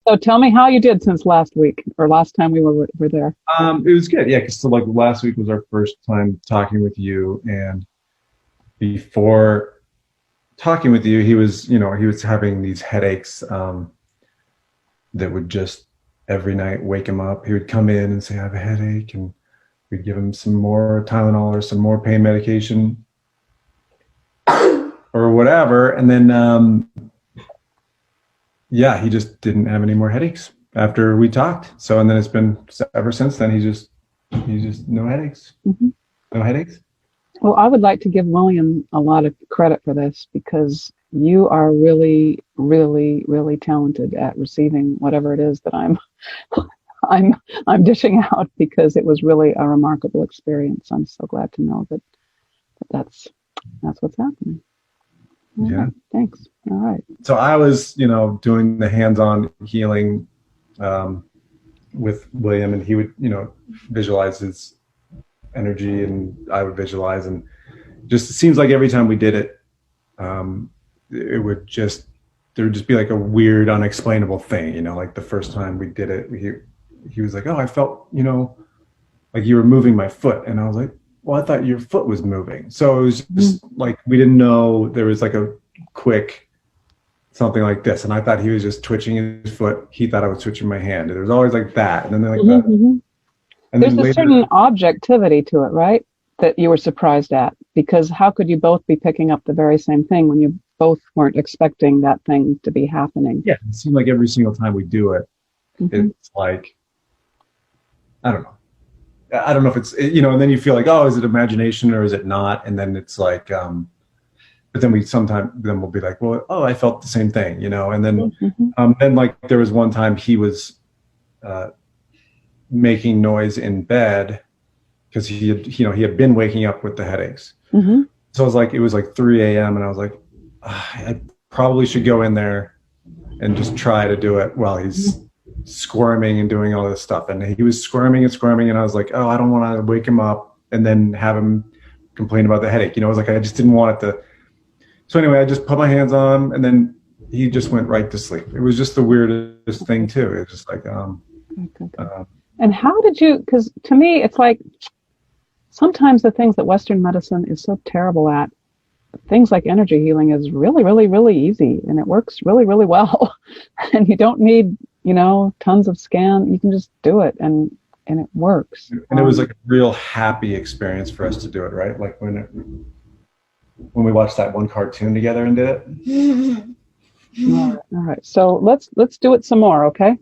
So tell me how you did since last week or last time we were there. It was good, yeah. Because so like last week was our first time talking with you, and before talking with you, he was having these headaches that would just every night wake him up. He would come in and say, "I have a headache," and we'd give him some more Tylenol or some more pain medication or whatever, and then yeah, he just didn't have any more headaches after we talked. So, and then it's been ever since then. He just no headaches, no headaches. Well, I would like to give William a lot of credit for this because you are really, really, really talented at receiving whatever it is that I'm dishing out, because it was really a remarkable experience. I'm so glad to know that's what's happening. Yeah. Thanks. All right. So I was, doing the hands-on healing with William, and he would, visualize his energy, and I would visualize, and just it seems like every time we did it, there would just be like a weird, unexplainable thing, like the first time we did it, he was like, "Oh, I felt, like you were moving my foot," and I was like, "Well, I thought your foot was moving." So it was just like, we didn't know there was like a quick something like this. And I thought he was just twitching his foot. He thought I was twitching my hand. There was always like that. And then they're like that. And there's a certain objectivity to it, right? That you were surprised at, because how could you both be picking up the very same thing when you both weren't expecting that thing to be happening? Yeah, it seemed like every single time we do it, it's like, I don't know if it's, and then you feel like, oh, is it imagination or is it not? And then it's like, but then we'll be like, well, oh, I felt the same thing, and then, then like there was one time he was making noise in bed because he had been waking up with the headaches. So it was like 3 a.m. and I was like, I probably should go in there and just try to do it while he's squirming and doing all this stuff. And he was squirming, and I was like, oh, I don't want to wake him up and then have him complain about the headache. It was like, I just didn't want it to. So anyway, I just put my hands on him, and then he just went right to sleep. It was just the weirdest thing too. It's just like, and how did you, because to me, it's like sometimes the things that Western medicine is so terrible at, things like energy healing is really, really, really easy, and it works really, really well. And you don't need, tons of scan. You can just do it, and it works. And it was like a real happy experience for us to do it, right? Like when we watched that one cartoon together and did it. All right. So let's do it some more, okay?